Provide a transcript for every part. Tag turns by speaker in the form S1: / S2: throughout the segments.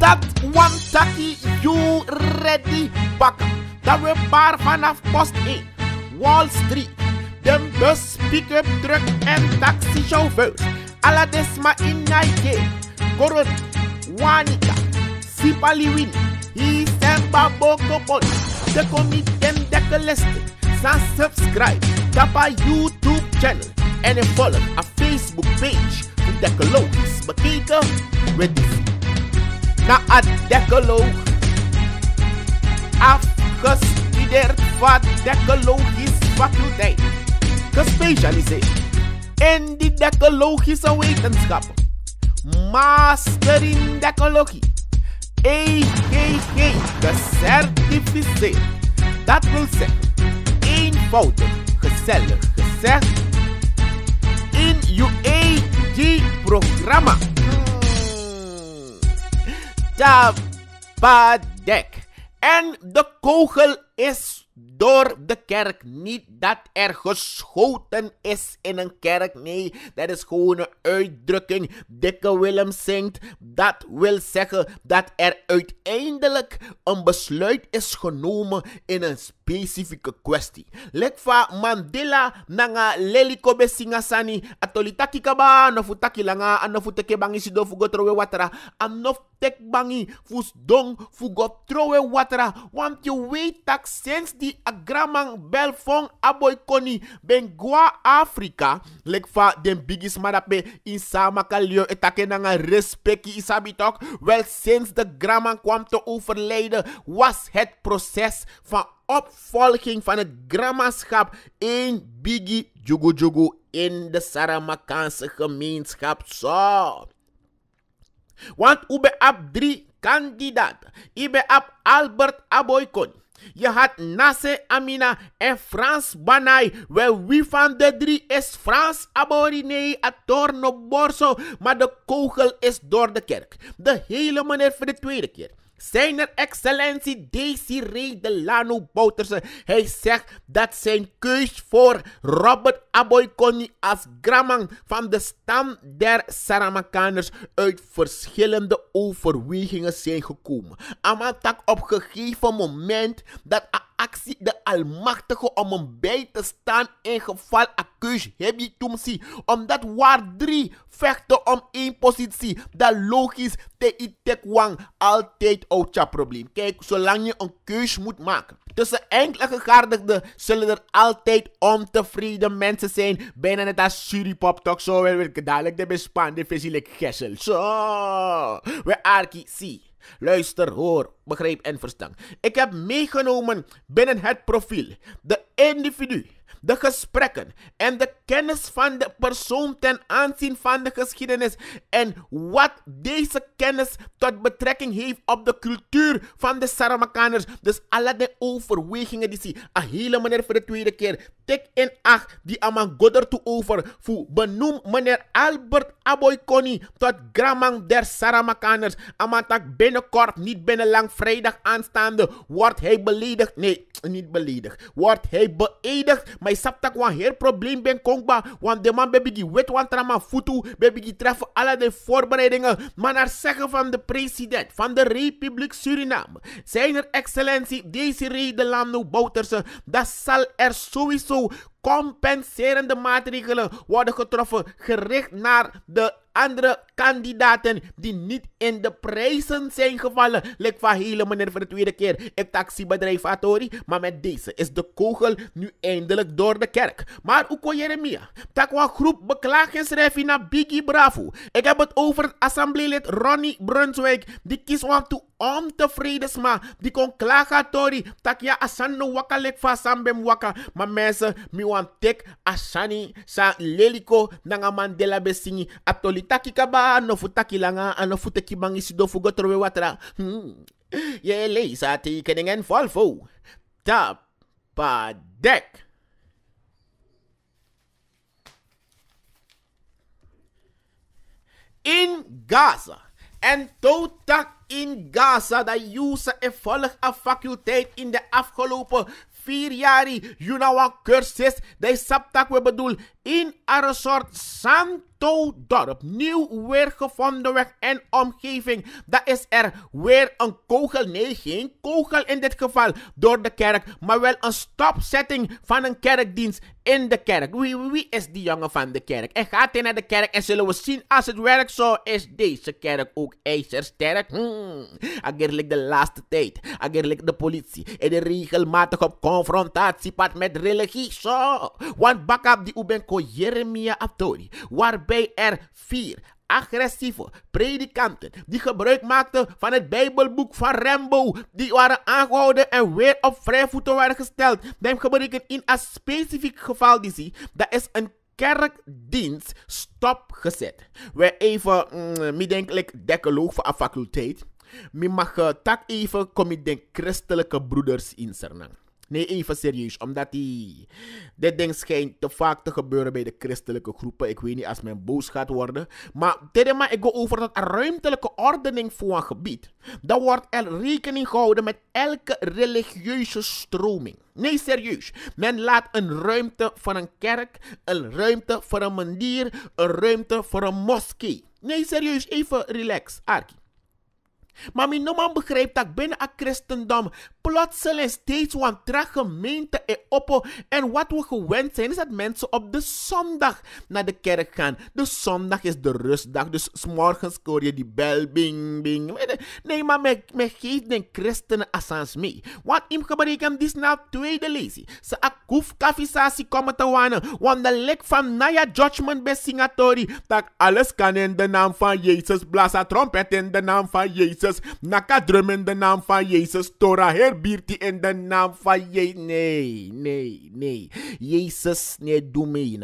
S1: Dat one taki you ready bakken. Dat we bar vanaf post 1, Wall Street. Dem bus, pick-up truck en taxichauffeurs. Alla desma in Nike. Korot, Wanika, Sipaliwin, Isemba Bokopon. De comité de listen. Sa subscribe. Tapa YouTube channel. En volg a Facebook page. Decalogisch bekeken. Met die. Na a decaloog. Afgestudeerd van decalogisch faculteit. Gespecialiseerd in die decalogische wetenschappen. Master in decalogie. EGG gecertificeerd. Dat wil zeggen, eenvoudig, gezellig gezegd, in UAG-programma. Tabadek. En de kogel is door de kerk. Niet dat er geschoten is in een kerk. Nee, dat is gewoon een uitdrukking. Dikke Willem zingt. Dat wil zeggen dat er uiteindelijk een besluit is genomen in een specifieke kwestie. Lekva Mandela nanga leliko besinga sani atolitaki kaba nofutaki langa anofuteke bangi sido fugo trowe watera anof tek bangi fus dong fugo trowe watera. Want je weet dat sinds die agramang belfong aboy koni bengwa Afrika lekva den bigis madape in samakalio etake nanga respecti isabitok. Wel sinds de gramang kwam te overlijden was het proces van opvolging van het grammaschap in Biggie Jugu Jugu in de Saramakaanse gemeenschap zo. Want u bent op 3 kandidaten. Je bent op Albert Aboykoni. Je had Nasse Amina en Frans Banai. Wel, wie van de 3 is Frans Aborinei Atorno Borso? Maar de kogel is door de kerk. De hele meneer voor de tweede keer. Zijn excellentie Desiree Delano Bouterse. Hij zegt dat zijn keus voor Robert Aboykoni als gramang van de stam der Saramakaners uit verschillende overwegingen zijn gekomen. Amatak op een gegeven moment dat actie de Almachtige om hem bij te staan in geval een keus heb je toen zie. Omdat waar 3 vechten om 1 positie. Dat logisch te itekwang altijd oudja probleem. Kijk, zolang je een keus moet maken tussen enkele gegadigden zullen er altijd ontevreden mensen zijn. Bijna net als Suripop toch zo. We dadelijk de bespande visielijk Gessel. Zo. We arki zie. Luister, hoor, begrijp en verstaan. Ik heb meegenomen binnen het profiel de individu, de gesprekken en de kennis van de persoon ten aanzien van de geschiedenis en wat deze kennis tot betrekking heeft op de cultuur van de Saramakaners. Dus alle de overwegingen die zie, een hele meneer voor de tweede keer, tik in acht die aan godder toe over, voor benoem meneer Albert Aboykoni tot gramang der Saramakaners. Amatak binnenkort, niet binnen lang vrijdag aanstaande, wordt hij beledigd. Nee, niet beledigd. Wordt hij beëdigd. Maar je sapt dat een heel probleem ben kongba. Want de man baby die wet want er maar voetu. Baby die treffen alle de voorbereidingen. Maar naar zeggen van de president van de Republiek Suriname. Zijn excellentie Desiree Delano Bouterse. Dat zal er sowieso compenserende maatregelen worden getroffen. Gericht naar de andere kandidaten die niet in de prijzen zijn gevallen. Lijkt van hele meneer voor de tweede keer. Ik taxibedrijf Atori. Maar met deze is de kogel nu eindelijk door de kerk. Maar Uko Jeremia. Takwa groep beklagingsrijfie naar Biggie Bravo. Ik heb het over het assembleelid Ronnie Brunswijk. Die kies want toe ontevreden sma. Die kon klagen Tori. Takja asano waka lek van sambem waka. Maar mensen, mi want tek asani sa leliko nanga Mandela besingi. Atoli taki kaba no futaki langa ano futeki bangi sido fugo trowe watra. Je lees a tekeningen volvo. Tapadek. In Gaza. En totak in Gaza dat use en volg een faculteit in de afgelopen 4 jaar. You know een cursus. Dat is saptak we bedoel in een resort Santo-dorp nieuw weer gevonden weg en omgeving. Dat is er weer een kogel, nee geen kogel in dit geval door de kerk, maar wel een stopzetting van een kerkdienst in de kerk. Wie is die jongen van de kerk? En gaat hij naar de kerk en zullen we zien als het werkt zo is deze kerk ook ijzersterk. Agerlijk de laatste tijd, agerlijk de politie en de regelmatig op confrontatiepad met religie. Zo, want bakap die ubenko Jeremia Aftori, waarbij er 4 agressieve predikanten die gebruik maakten van het Bijbelboek van Rambo, die waren aangehouden en weer op vrij voeten waren gesteld. Dan gebruiken in een specifiek geval die zie, dat is een kerkdienst stopgezet. Wij even, denk dekkeloog voor een faculteit. Mi mag tak even, kom ik denk christelijke broeders in Sernang. Nee, even serieus, omdat dit ding schijnt te vaak te gebeuren bij de christelijke groepen. Ik weet niet als men boos gaat worden. Maar ik go over tot een ruimtelijke ordening voor een gebied. Dan wordt er rekening gehouden met elke religieuze stroming. Nee, serieus. Men laat een ruimte voor een kerk, een ruimte voor een mandir, een ruimte voor een moskee. Nee, serieus, even relax, Arkie. Maar mijn man begrijpt dat binnen het christendom plotseling steeds wantra gemeente oppo. En wat we gewend zijn is dat mensen op de zondag naar de kerk gaan. De zondag is de rustdag, dus 's morgens hoor je die bel, bing, bing. Nee, maar men geeft de christenen assans mee. Want im gebruiken dit nou tweede lezie. Ze akuf kaffisatie komen te wanen. Want de lek van Naya Judgment bij Singatori. Dat alles kan in de naam van Jezus. Blasa trompet in de naam van Jezus. Naka drum in de naam van Jezus. Torah herbierti in de naam van Jezus. Nee. Jezus, nee, doe mee.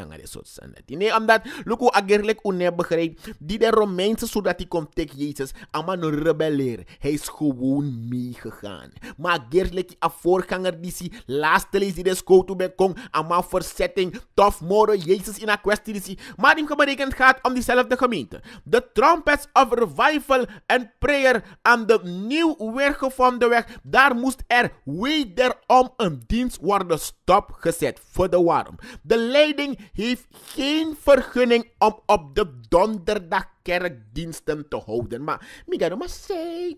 S1: Nee, omdat, look agerlijk une begrijpt. Die de Romeinse zodat hij komt tegen Jezus. Ama een rebelleren. Hij is gewoon meegegaan. Maar agerlijk een voorganger die zie. Laatste lees die de schoot toe bij Kong. Ama verzetting. Tof moren. Jezus in een kwestie die zie. Maar die berekend gaat om diezelfde gemeente. De trumpets of revival en prayer aan de nieuw weergevonden weg. Daar moest er wederom een dienst worden stopgezet. Voor de waarom. De leiding heeft geen vergunning om op de donderdag kerkdiensten te houden. Maar, migado, maar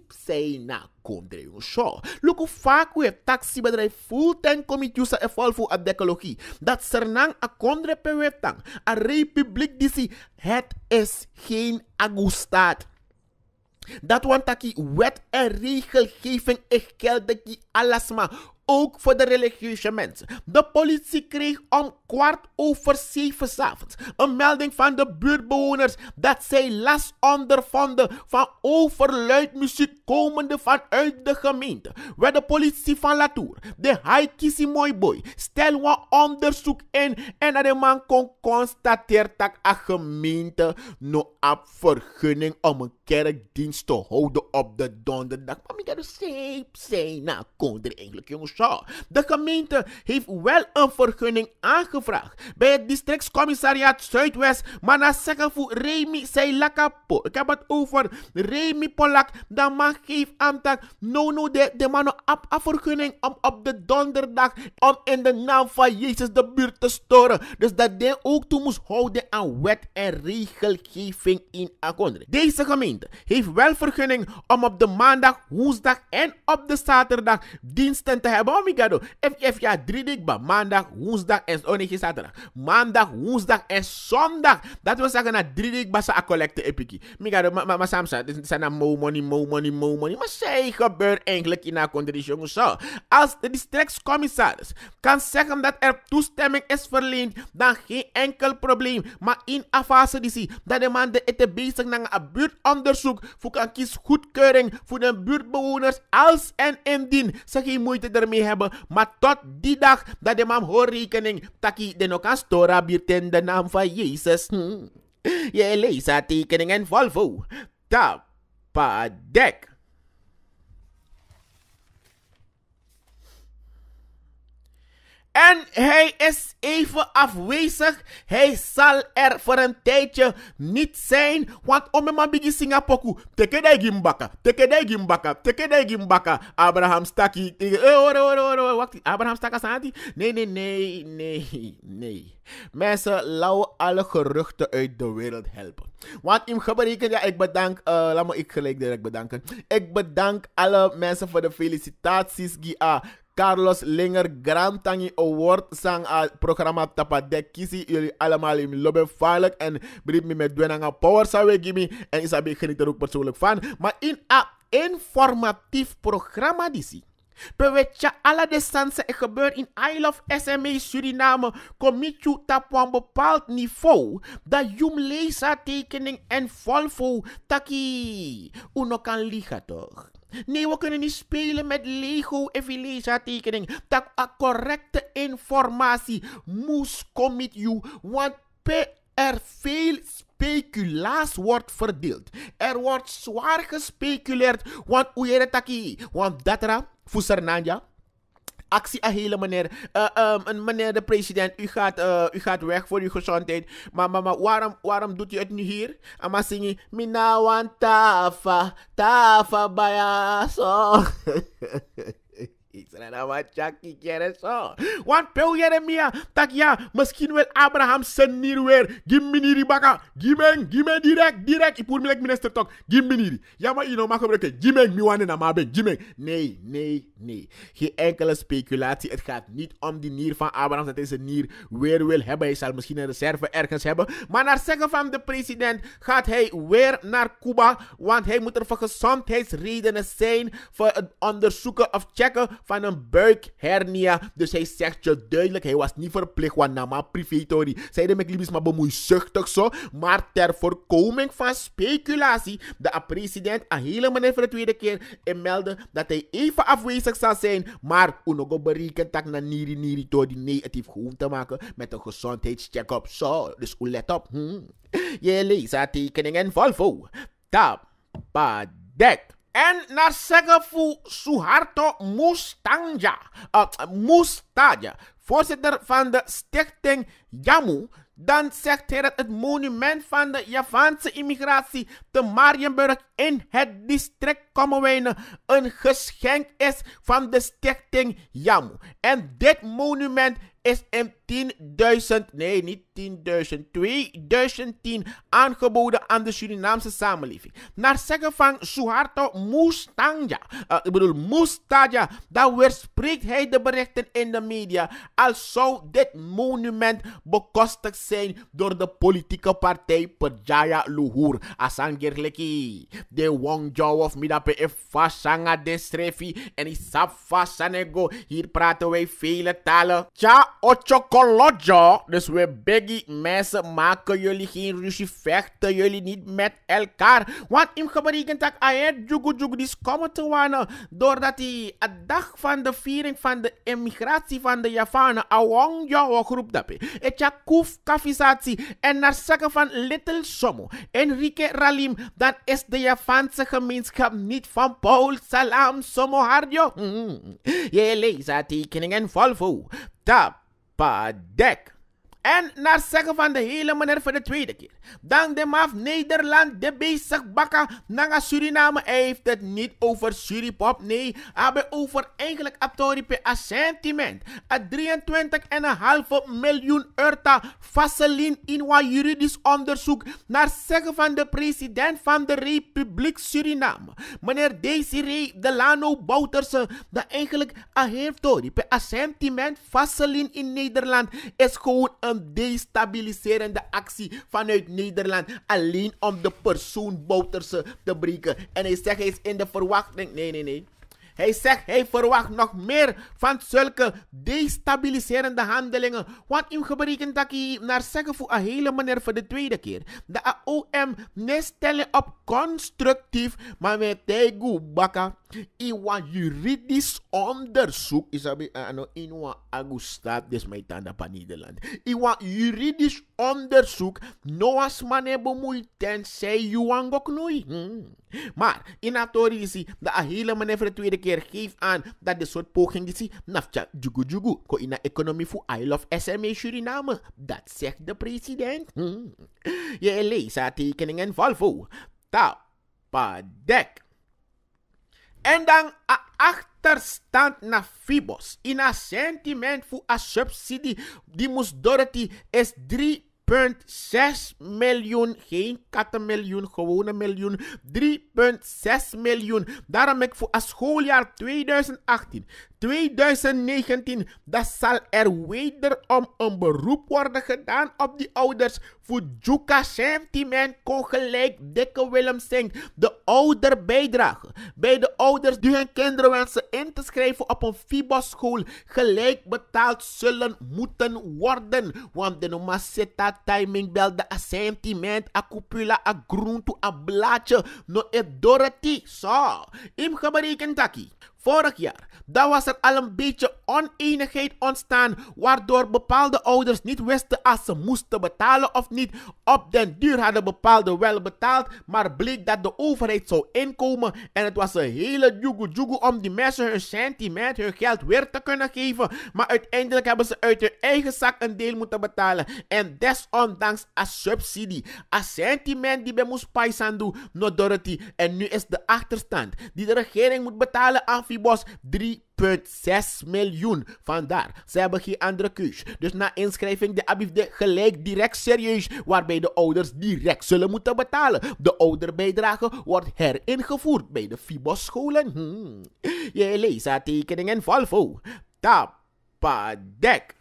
S1: say na kondre show. Look hoe vaak we het taxibedrijf fulltime committees en volvo op decologie. Dat Sernang a kondre per wetang. A republiek die het is geen agustaat. Dat want taki wet en regelgeving ik geldt die alles maar. Ook voor de religieuze mensen. De politie kreeg om 6:15 s'avonds een melding van de buurtbewoners dat zij last ondervonden van overluid muziek komende vanuit de gemeente. Waar de politie van Latour, de Haikisi Mooi Boy, stel wat onderzoek in en dat de man kon constateren dat een gemeente no op vergunning om een kerkdienst te houden op de donderdag. Maar ik had zei na kon er eigenlijk jongens. De gemeente heeft wel een vergunning aangevraagd bij het districtscommissariaat Zuidwest, maar na zeggen voor Remy Seilakapo. Ik heb het over Remy Polak. De man geeft aan dat de man op een vergunning om op de donderdag om in de naam van Jezus de buurt te storen. Dus dat hij ook toe moest houden aan wet en regelgeving in Akondre. Deze gemeente heeft wel vergunning om op de maandag, woensdag en op de zaterdag diensten te hebben. Omigado, if ja 3 dagen, maandag, woensdag en zaterdag. Maandag, woensdag en zondag. Dat wil zeggen na 3 dagen basa a collecte epiki. Migado, maar Samsa, dit is een mo money. Maar zij gebeurt eigenlijk in een conditie, jongens. Zo. Als de districtscommissaris kan zeggen dat er toestemming is verleend, dan geen enkel probleem. Maar in een fase die zie, dat de man de bezig naar een buurtonderzoek voor kan kies goedkeuring voor de buurtbewoners als en indien ze geen moeite ermee hebben, maar tot die dag dat de man hoor rekening taki de nog aan stora biert in de naam van Jezus. Je leest haar tekening en Volvo. Tapadek. En hij is even afwezig. Hij zal er voor een tijdje niet zijn. Want om mijn bigi Singapoku. Tekedai gimbaka. Abraham Staki. Wacht. Abraham Staka Santi? Nee. Mensen, laten alle geruchten uit de wereld helpen. Want in gebreken, ja, ik bedank, laat me ik gelijk direct bedanken. Ik bedank alle mensen voor de felicitaties. Carlos Linger Grand Tangi Award sang programma Tapadek Kisi. Jullie allemaal in lobby vaarlijk en brief me met Dwenanga Power zou ik gimme. En Isabi geniet er ook persoonlijk van. Maar in een informatief programma die Pewetja alle destanse gebeurt in I Love SMA Suriname. Committee op een bepaald niveau. Dat jum leesaantekening en volvo taki. Uno kan liegen toch? Nee, we kunnen niet spelen met Lego en leesaantekening. Dat correcte informatie moest committee. Want er veel speculaas wordt verdeeld. Er wordt zwaar gespeculeerd. Want hoe je het taki? Want dat ra. Fusernanja. Actie een hele meneer. Meneer de president, u gaat weg voor uw gezondheid. Maar waarom doet u het nu hier? Ama zingen. Minawan tafa baya so. Want Peu Jeremia, tak ja, misschien wil Abraham zijn nier weer. Gimme baka. Gimme direct. Ik moet minister toch. Gimme. Ja, maar je mag gebruiken. Gimme, mi wane na mabe. Gimme. Nee. Geen enkele speculatie. Het gaat niet om die nier van Abraham dat hij zijn nier weer wil hebben. Hij zal misschien een reserve ergens hebben. Maar naar zeggen van de president gaat hij weer naar Cuba. Want hij moet er voor gezondheidsredenen zijn. Voor het onderzoeken of checken van een buikhernia. Dus hij zegt je duidelijk, hij was niet verplicht, want nama privétory. Zeiden met liefdes maar bemoeizuchtig zo. Maar ter voorkoming van speculatie, de president een hele manier voor de tweede keer en meldde dat hij even afwezig zal zijn. Maar unogo berekent dat na niri door die negatief gewoon te maken met een gezondheidscheck-up. Zo, dus let op. Je leest tekening en Volvo. Tapadek. En naar zeggen voor Suharto Mustaja, voorzitter van de stichting Yamu, dan zegt hij dat het monument van de Javaanse immigratie te Marienburg in het district Kommerwijnen een geschenk is van de stichting Yamu. En dit monument is in 2010 aangeboden aan de Surinaamse samenleving. Naar zeggen van Suharto Mustaja, dan weerspreekt hij de berichten in de media als zou dit monument bekostigd zijn door de politieke partij Perjaya Luhur. Asangerleki, de Wongjaw of Midape e Fasanga Destrefi en Isap Fasanego. Hier praten wij vele talen. Tja, Ochokolojo. Dus we beggen mensen, maken jullie geen ruzie, vechten jullie niet met elkaar. Want in gebreken tak ayet jugu dis komen te wanen. Doordat die a dag van de viering van de emigratie van de Javanen awong jouw groep dape. Etja koef kafisatie en naar zeggen van Little Somo. Enrique Ralim, dan is de Javaanse gemeenschap niet van Paul Salam Somo Hardio. Je leest tekening en Volvo. Tapadek. En naar zeggen van de hele meneer voor de tweede keer. Dan de maf Nederland de bezig bakken naar Suriname. Hij heeft het niet over Suripop. Nee, hij over eigenlijk abtoripe assentiment. 23,5 miljoen euro vaseline in wat juridisch onderzoek. Naar zeggen van de president van de Republiek Suriname. Meneer Desiree Delano Bouterse. Dat eigenlijk heeft assentiment vaseline in Nederland is gewoon een destabiliserende actie vanuit Nederland. Alleen om de persoon Bouterse te breken. En hij zegt hij is in de verwachting. Nee. Hij zegt hij verwacht nog meer van zulke destabiliserende handelingen. Want in gebreken dat hij naar zeggen voor een hele manier voor de tweede keer. De AOM niet stellen op constructief, maar met tegu baka. Iwa juridisch onderzoek. Isabi inwa agustat des mij tanda pa Nederland. Iwa juridisch onderzoek. Noas mane bemoeid tenzij juangok noei. Maar in Atori is de hele manier voor de tweede keer. keer geeft aan dat dit soort pogingen is, nafcha jugu ko in de economie voor I love SME Suriname. Dat zegt de president. Je leest haar tekeningen Volvo. Tapadek. En dan een achterstand naar Fibos. In een sentiment voor een subsidie die moest Dorothy is 3,6 miljoen. Geen kattenmiljoen, gewone miljoen. 3,6 miljoen. Daarom heb ik voor het schooljaar 2018-2019, dat zal er wederom een beroep worden gedaan op die ouders voor Juka sentiment kon gelijk Dikke Willem zingt de ouderbijdrage bij de ouders die hun kinderen wensen in te schrijven op een FIBO-school gelijk betaald zullen moeten worden. Want de noma zeta timing bel de sentiment a cupula a groente a blaadje no e Dorothy. Zo, im geberekend taki. Vorig jaar, daar was er al een beetje oneenigheid ontstaan, waardoor bepaalde ouders niet wisten als ze moesten betalen of niet. Op den duur hadden bepaalde wel betaald, maar bleek dat de overheid zou inkomen en het was een hele jugu om die mensen hun sentiment, hun geld weer te kunnen geven. Maar uiteindelijk hebben ze uit hun eigen zak een deel moeten betalen en desondanks een subsidie. Een sentiment die bij moest paisan doen, no Dorothy. En nu is de achterstand die de regering moet betalen aan Fibos 3,6 miljoen. Vandaar, ze hebben geen andere keus. Dus na inschrijving de abifde gelijk direct serieus, waarbij de ouders direct zullen moeten betalen. De ouderbijdrage wordt heringevoerd bij de Fibos-scholen. Je leest haar tekeningen Volvo. Tapadek.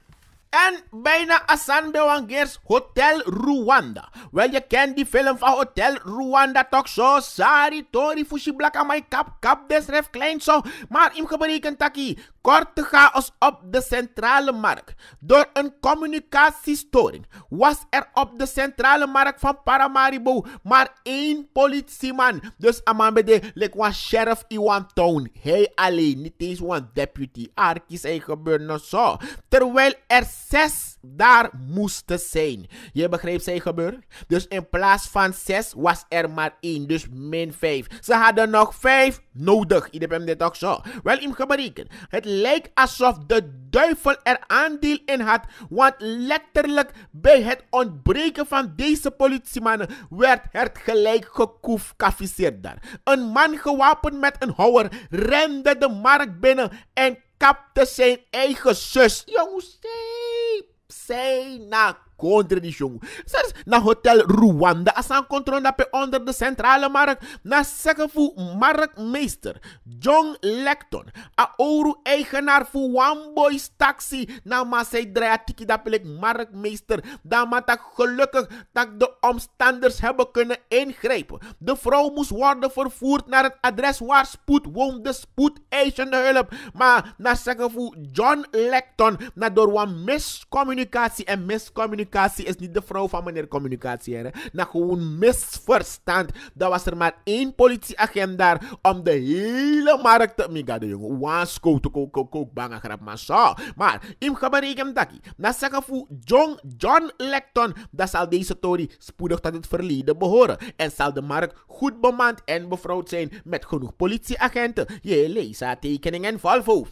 S1: En bijna Asan Bewangers Hotel Rwanda. Wel, je kent die film van Hotel Rwanda toch zo. Sari, Tori, Fushi, Blaka, my kap, desref, klein zo. Maar im geberekend taki. Korte chaos op de centrale markt. Door een communicatiestoring was er op de centrale markt van Paramaribo maar 1 politieman. Dus amambede like one sheriff in one town. Hij alleen, niet eens one deputy. Arkies zijn gebeurd zo. Terwijl er 6 daar moesten zijn. Je begrijpt zijn gebeurd? Dus in plaats van 6 was er maar 1. Dus min 5. Ze hadden nog 5 nodig. Iedereen heeft dit ook zo. Wel, im geberekend. Het lijkt alsof de duivel er aandeel in had. Want letterlijk bij het ontbreken van deze politiemannen werd het gelijk gekoefkaficeerd daar. Een man gewapend met een houwer rende de markt binnen en kapte zijn eigen zus. Jongens, zij na contra die jongen. Zelfs na Hotel Rwanda, als aan controle onder de centrale markt, na zeggen voor marktmeester John Lecton, a ouro eigenaar voor One Boys Taxi, na maar zij draait dat plek marktmeester, dan maar dat gelukkig dat de omstanders hebben kunnen ingrijpen. De vrouw moest worden vervoerd naar het adres waar spoed woonde, spoedeisende hulp, maar na zeggen voor John Lecton, na door een miscommunicatie en miscommunicatie is niet de vrouw van meneer communicatie. Na gewoon misverstand. Dan was er maar 1 politieagent daar om de hele markt te migade, jongen. Wansko te kook banga grap maar zo. Maar im geberekend daki. Na zeggen voor John Lecton, dat zal deze tory spoedig tot het verleden behoren. En zal de markt goed bemand en bevrouwd zijn met genoeg politieagenten. Je leest haar tekeningen Volvo.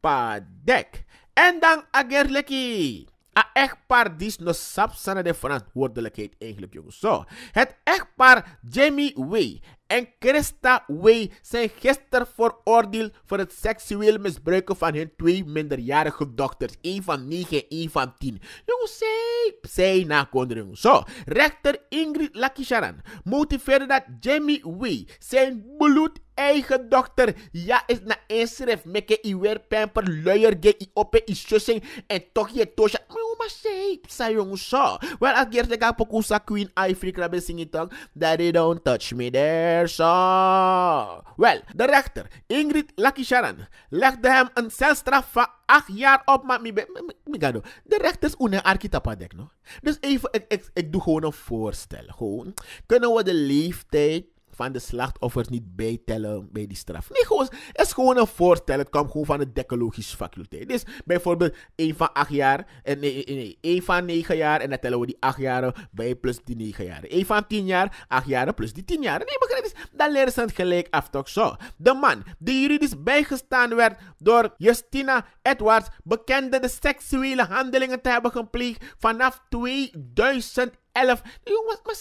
S1: Tapadek. En dan agerleki. A echtpaar die no sapsana de verantwoordelijkheid eigenlijk, jongens. Zo. Het echtpaar Jamie Way en Christa Way zijn gisteren veroordeeld voor het seksueel misbruiken van hun 2 minderjarige dochters. 1 van 9 en 1 van 10. Jongens, zij nakonderen, jongens. Zo. Rechter Ingrid Lakisharan motiveerde dat Jamie Way zijn bloed eigen dochter ja is na inschrift meke i weer pamper luier ge i ope i shushing en toch je tosha maar say jongens zo. Wel als eerste ga pokusa Queen Ivory krabbe zingen toch that they don't touch me there so. Wel, de rechter Ingrid Lakisharan legde hem een celstraf van 8 jaar op, maar migado. De rechters une arkitapadek, no? Dus even, ik doe gewoon een voorstel. Gewoon, kunnen we de leeftijd van de slachtoffers niet bijtellen bij die straf. Nee, gewoon, het is gewoon een voorstel. Het komt gewoon van de decologische faculteit. Dus bijvoorbeeld 1 van 8 jaar, en nee, 1 van 9 jaar, en dan tellen we die 8 jaren bij plus die 9 jaar. 1 van 10 jaar, 8 jaren plus die 10 jaar. Nee, begrijp je? Dan leren ze het gelijk af, toch zo. De man die juridisch bijgestaan werd door Justina Edwards bekende de seksuele handelingen te hebben gepleegd vanaf 2011. Jongens, maar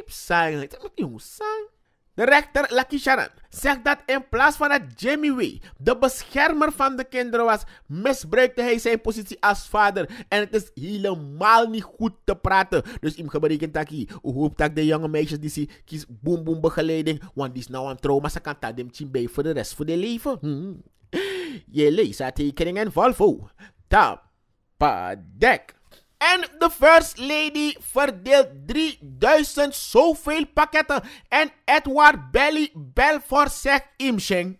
S1: zijn. Jongens, zijn. De rechter Lucky Sharon zegt dat in plaats van dat Jimmy Way de beschermer van de kinderen was, misbruikte hij zijn positie als vader. En het is helemaal niet goed te praten. Dus im geberekend taki, hoe hoop dat de jonge meisjes die ze kies boom boom begeleiding, want die is nou aan trauma, ze kan dat hem bij voor de rest van de leven. Je leest haar tekeningen Volvo. Tapadek. En de First Lady verdeelt 3000 zoveel pakketten. En Edward Belfort zegt Imsheng.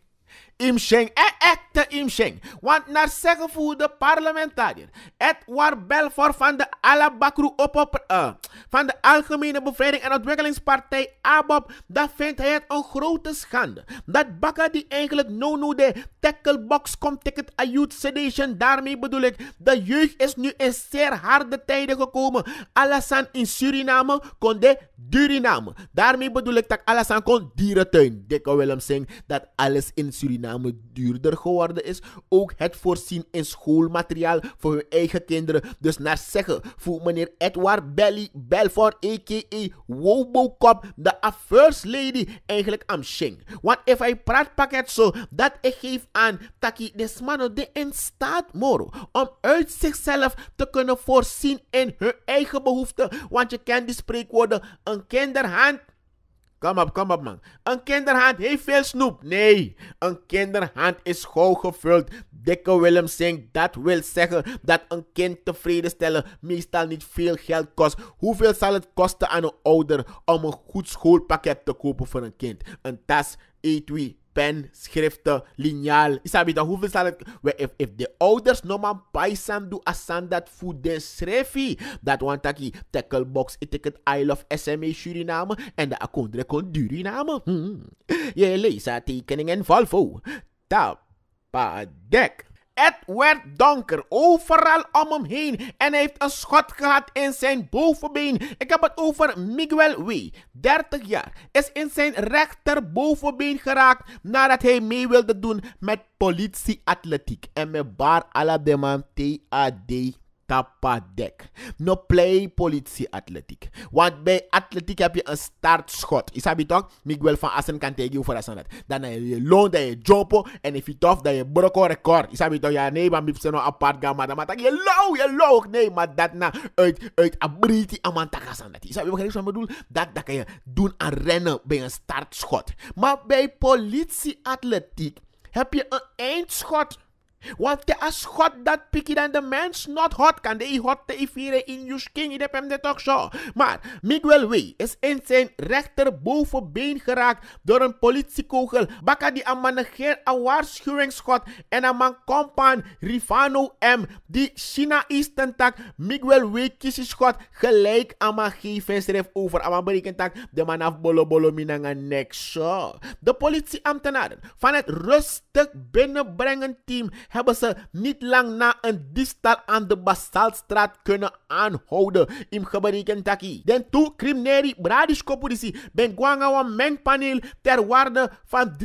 S1: Imsheng, echte Imsheng. Want naar zeggen voor de parlementariër Edward Belfort van de Alabakru van de Algemene Bevrijding en Ontwikkelingspartij ABOP, dat vindt hij het een grote schande. Dat Bakka die eigenlijk no de tacklebox komt ticket a youth sedation, daarmee bedoel ik, de jeugd is nu in zeer harde tijden gekomen. Alasan in Suriname kon de Duriname. Daarmee bedoel ik dat Alasan kon dierentuin. Dikke Willem zegt dat alles in Suriname duurder geworden is. Ook het voorzien in schoolmateriaal voor hun eigen kinderen. Dus naar zeggen voor meneer Edward Belfort a.k.a. Wobocop, de First Lady, eigenlijk am shing. Want if hij praat pakket zo, dat ik geef aan taki desmano de in staat moro om uit zichzelf te kunnen voorzien in hun eigen behoeften. Want je kent die spreekwoorden, een kinderhand. Kom op man. Een kinderhand heeft veel snoep. Nee, een kinderhand is gauw gevuld. Dikke Willem zegt, dat wil zeggen dat een kind tevreden stellen meestal niet veel geld kost. Hoeveel zal het kosten aan een ouder om een goed schoolpakket te kopen voor een kind? Een tas, etui, pen, schriften, liniaal. Isabi dan hoeveel zal het... If de ouders nog maar paisan doen asan dat voor de schriftje. Dat want taki tacklebox etiket I love SMA Suriname en de akondre kon Duriname. Je leest haar tekeningen Volvo. Tapadek. Het werd donker overal om hem heen en hij heeft een schot gehad in zijn bovenbeen. Ik heb het over Miguel Way, 30 jaar, is in zijn rechterbovenbeen geraakt nadat hij mee wilde doen met politieatletiek. En met bar alademan TAD tapadek. No play politieatletiek. Want bij atletiek heb je een startschot. Isabi toch? Miguel van Assen kan tegen je voor dat. Dan je loon, dat je jumpo. En if je tof, dat je broko record. Isabi toch? Ja, nee, maar mipse no apart gaan. Maar dan je loog. Nee, maar dat na uit abriti amantakasan. Isabi wat ik bedoel? Dat kan je doen aan rennen bij een startschot. Maar bij politieatletiek heb je een eindschot. Want de schot dat pikje dan de mens not hot kan. De hot te vieren in je skin. Je hebt hem dit toch zo. Maar Miguel Way is in zijn rechterbovenbeen geraakt door een politiekogel. Bakka die aan negeert een waarschuwingsschot. En aan mijn compaan Rivano M. Die China Eastern tak. Miguel Way kies schot gelijk aan mijn geefensref over. Aan mijn berekentak. De man af bolo minanga nek zo. De politieambtenaren van het rustig binnenbrengen team hebben ze niet lang na een diefstal aan de Basaltstraat kunnen aanhouden. Im geberekend taki. Den toe criminele Bradische politie ben gwanga een mengpaneel ter waarde van $3,500.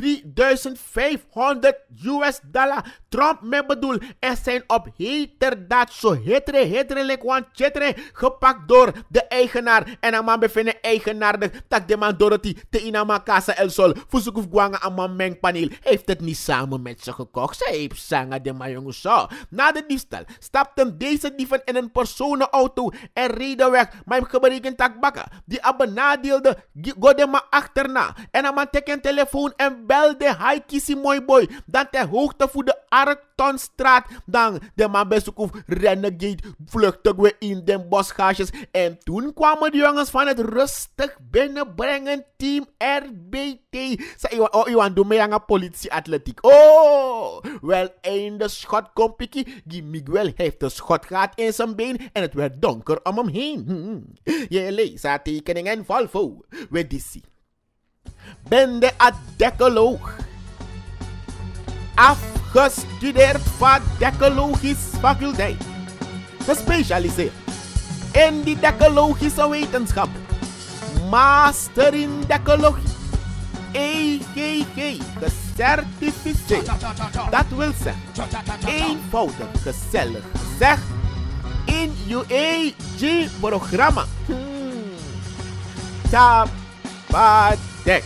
S1: Trump me bedoel en zijn op heterdaad zo hetere wan chetre gepakt door de eigenaar. En een man bevinden eigenaardig tak de man Dorothy te inama casa El Sol. Fusukuf gwanga aan mijn mengpaneel heeft het niet samen met ze gekocht. Ze heeft zanga de maar jongens zo. Na de diefstal stapten deze dieven in een personenauto en reden weg. Maar ik geberekend tak bakken. Die benadeelde godema achterna. En een man teken telefoon en belde hij kiesie mooi boy. Dan ter hoogte voor de Arktonstraat. Dan de man bezoek renegade vluchtte we in de bosgages. En toen kwamen de jongens van het rustig binnenbrengen team RBT. Zei Iwan doe mee aan een politieatletiek. Oh, wel einde schot komt pikkie. Die Miguel heeft een schot gehad in zijn been en het werd donker om hem heen. Je leest haar tekeningen Volvo. We dissie. Ben de addecoloog. Afgestudeerd van decologische faculteit. Gespecialiseerd in die decologische wetenschap. Master in decologie. EGG, gecertificeerd. Dat wil zeggen, eenvoudig, gezellig gezegd, in UAG-programma. Tapadek.